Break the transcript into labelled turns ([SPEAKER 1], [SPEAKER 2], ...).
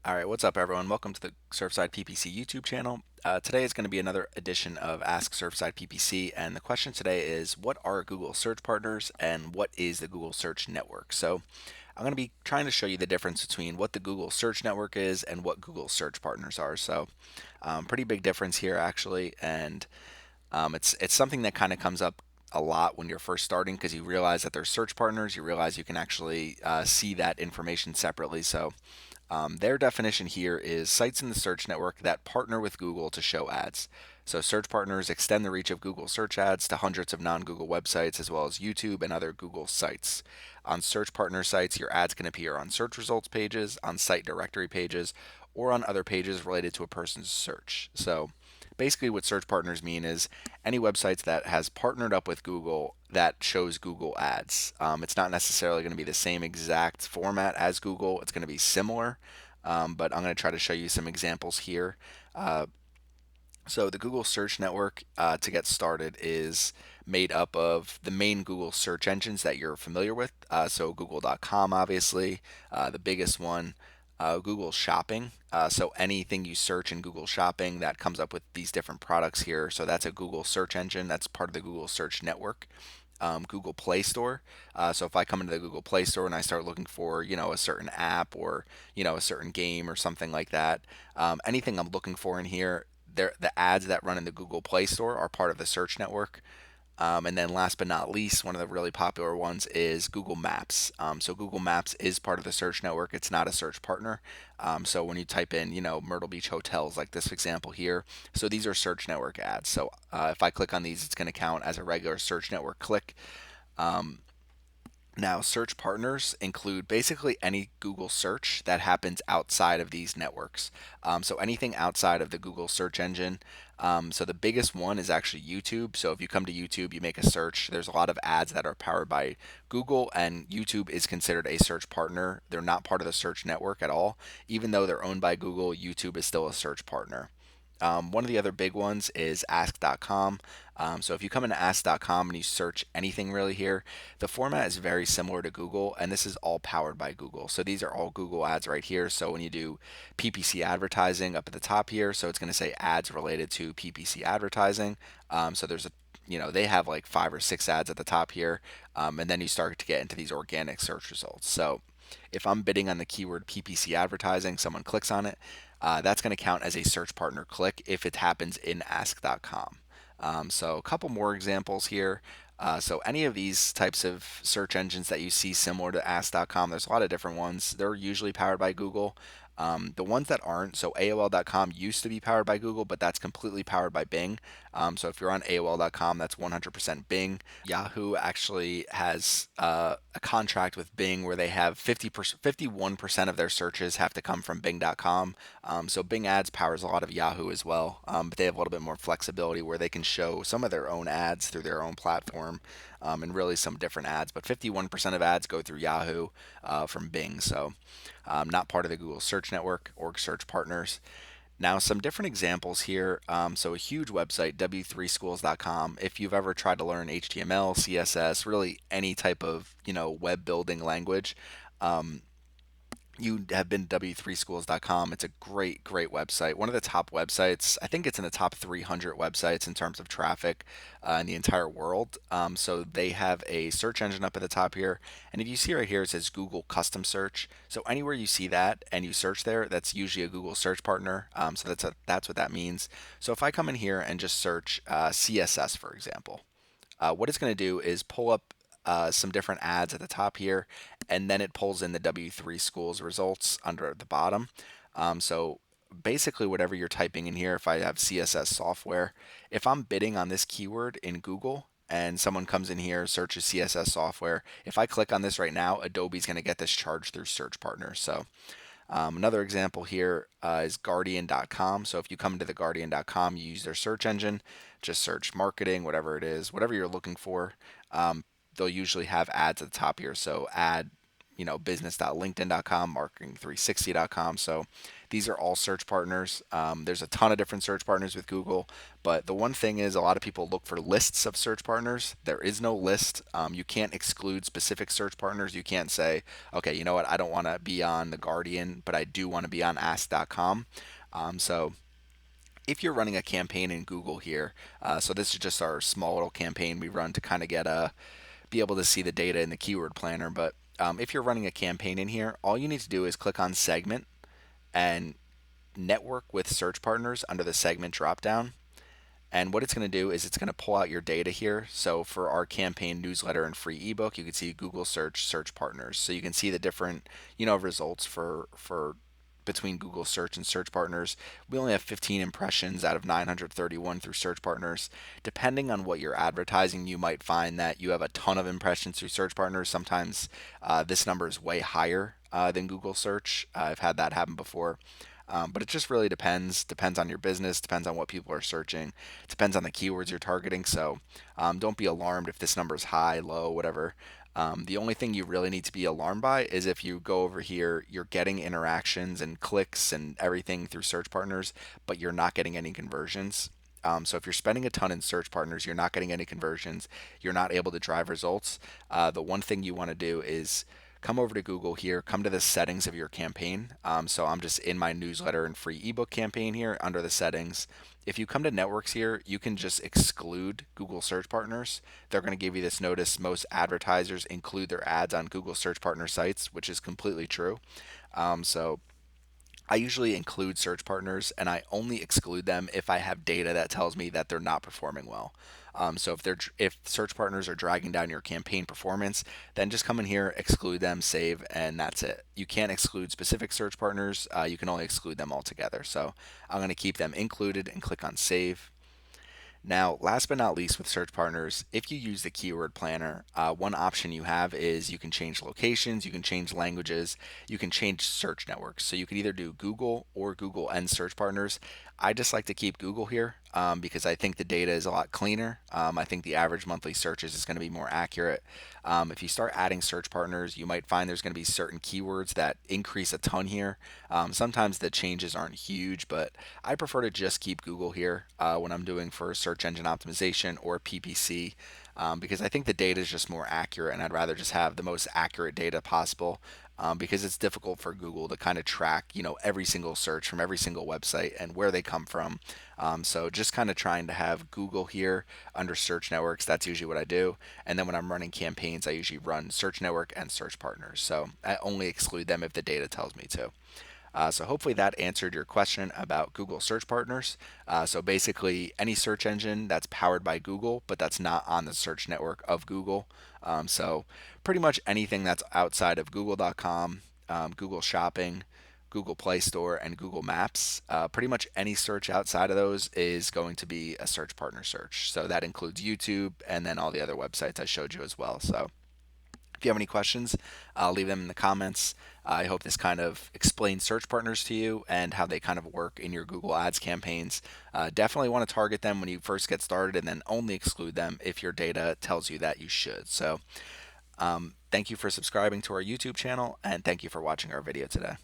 [SPEAKER 1] All right, what's up, everyone? Welcome to the Surfside PPC YouTube channel. Today is going to be another edition of Ask Surfside PPC, and the question today is, what are Google Search Partners and what is the Google Search Network? So I'm going to be trying to show you the difference between what the Google Search Network is and what Google Search Partners are. So pretty big difference here, actually, and it's something that kind of comes up a lot when you're first starting because you realize that they're search partners. You realize you can actually see that information separately. So their definition here is sites in the search network that partner with Google to show ads. So search partners extend the reach of Google search ads to hundreds of non-Google websites as well as YouTube and other Google sites. On search partner sites, your ads can appear on search results pages, on site directory pages, or on other pages related to a person's search. So basically what search partners mean is any websites that has partnered up with Google that shows Google ads. It's not necessarily going to be the same exact format as Google. It's going to be similar, but I'm going to try to show you some examples here. Uh, so the Google Search Network, to get started, is made up of the main Google search engines that you're familiar with. So Google.com, obviously, the biggest one. Google Shopping. So anything you search in Google Shopping that comes up with these different products here. So that's a Google search engine. That's part of the Google Search Network. Google Play Store. So if I come into the Google Play Store and I start looking for, a certain app or, a certain game or something like that, anything I'm looking for in here, the ads that run in the Google Play Store are part of the search network. And then last but not least, one of the really popular ones is Google Maps. So Google Maps is part of the search network. It's not a search partner. So when you type in, Myrtle Beach hotels, like this example here, so these are search network ads. So if I click on these, it's going to count as a regular search network click. Now, search partners include basically any Google search that happens outside of these networks. So anything outside of the Google search engine. So the biggest one is actually YouTube. So if you come to YouTube, you make a search, there's a lot of ads that are powered by Google, and YouTube is considered a search partner. They're not part of the search network at all. Even though they're owned by Google, YouTube is still a search partner. One of the other big ones is ask.com. So if you come into ask.com and you search anything really here, the format is very similar to Google, and this is all powered by Google. So these are all Google ads right here. So when you do PPC advertising up at the top here, so it's going to say ads related to PPC advertising. So there's a they have like 5 or 6 ads at the top here, and then you start to get into these organic search results. So if I'm bidding on the keyword PPC advertising, someone clicks on it, that's going to count as a search partner click if it happens in ask.com. So a couple more examples here. So any of these types of search engines that you see similar to ask.com, there's a lot of different ones. They're usually powered by Google. The ones that aren't, so AOL.com used to be powered by Google, but that's completely powered by Bing. So if you're on AOL.com, that's 100% Bing. Yahoo actually has a contract with Bing where they have 51% of their searches have to come from Bing.com. So Bing Ads powers a lot of Yahoo as well, but they have a little bit more flexibility where they can show some of their own ads through their own platform, and really some different ads. But 51% of ads go through Yahoo from Bing, so not part of the Google Search Network or Search Partners. Now, some different examples here. So, a huge website, w3schools.com. If you've ever tried to learn HTML, CSS, really any type of web building language, um, you have been to w3schools.com. It's a great, great website. One of the top websites. I think it's in the top 300 websites in terms of traffic in the entire world. So they have a search engine up at the top here. And if you see right here, it says Google Custom Search. So anywhere you see that and you search there, that's usually a Google search partner. So that's what that means. So if I come in here and just search CSS, for example, what it's going to do is pull up some different ads at the top here, and then it pulls in the W3 schools results under at the bottom. So basically, whatever you're typing in here, if I have CSS software, if I'm bidding on this keyword in Google, and someone comes in here, searches CSS software, if I click on this right now, Adobe's going to get this charged through Search Partners. So another example here is Guardian.com. So if you come into the Guardian.com, you use their search engine, just search marketing, whatever it is, whatever you're looking for. They'll usually have ads at the top here. So add business.linkedin.com, marketing360.com. So these are all search partners. There's a ton of different search partners with Google, but the one thing is a lot of people look for lists of search partners. There is no list. You can't exclude specific search partners. You can't say, okay, you know what, I don't want to be on The Guardian, but I do want to be on ask.com. So if you're running a campaign in Google here, so this is just our small little campaign we run to kind of get be able to see the data in the keyword planner. But if you're running a campaign in here, all you need to do is click on segment and network with search partners under the segment dropdown. And what it's going to do is it's going to pull out your data here. So for our campaign newsletter and free ebook, you can see Google search partners. So you can see the different, results for between Google search and search partners. We only have 15 impressions out of 931 through search partners. Depending on what you're advertising, you might find that you have a ton of impressions through search partners. Sometimes this number is way higher than Google search. I've had that happen before. But it just really depends on your business, depends on what people are searching, depends on the keywords you're targeting. So don't be alarmed if this number is high, low, whatever. The only thing you really need to be alarmed by is if you go over here, you're getting interactions and clicks and everything through search partners, but you're not getting any conversions. So if you're spending a ton in search partners, you're not getting any conversions, you're not able to drive results. The one thing you want to do is come over to Google here, come to the settings of your campaign. So I'm just in my newsletter and free ebook campaign here under the settings. If you come to networks here, you can just exclude Google search partners. They're going to give you this notice: most advertisers include their ads on Google search partner sites, which is completely true. So I usually include search partners, and I only exclude them if I have data that tells me that they're not performing well. So if search partners are dragging down your campaign performance, then just come in here, exclude them, save, and that's it. You can't exclude specific search partners. You can only exclude them altogether. So I'm going to keep them included and click on save. Now, last but not least with search partners, if you use the keyword planner, one option you have is you can change locations, you can change languages, you can change search networks. So you can either do Google or Google and search partners. I just like to keep Google here because I think the data is a lot cleaner. I think the average monthly searches is going to be more accurate. If you start adding search partners, you might find there's going to be certain keywords that increase a ton here. Sometimes the changes aren't huge, but I prefer to just keep Google here when I'm doing for search engine optimization or PPC. Because I think the data is just more accurate, and I'd rather just have the most accurate data possible. Because it's difficult for Google to kind of track, every single search from every single website and where they come from. So just kind of trying to have Google here under search networks. That's usually what I do. And then when I'm running campaigns, I usually run search network and search partners. So I only exclude them if the data tells me to. So hopefully that answered your question about Google Search Partners. So basically, any search engine that's powered by Google, but that's not on the search network of Google. So pretty much anything that's outside of Google.com, Google Shopping, Google Play Store, and Google Maps. Pretty much any search outside of those is going to be a search partner search. So that includes YouTube and then all the other websites I showed you as well. So if you have any questions, leave them in the comments. I hope this kind of explains search partners to you and how they kind of work in your Google Ads campaigns. Definitely want to target them when you first get started and then only exclude them if your data tells you that you should. So thank you for subscribing to our YouTube channel, and thank you for watching our video today.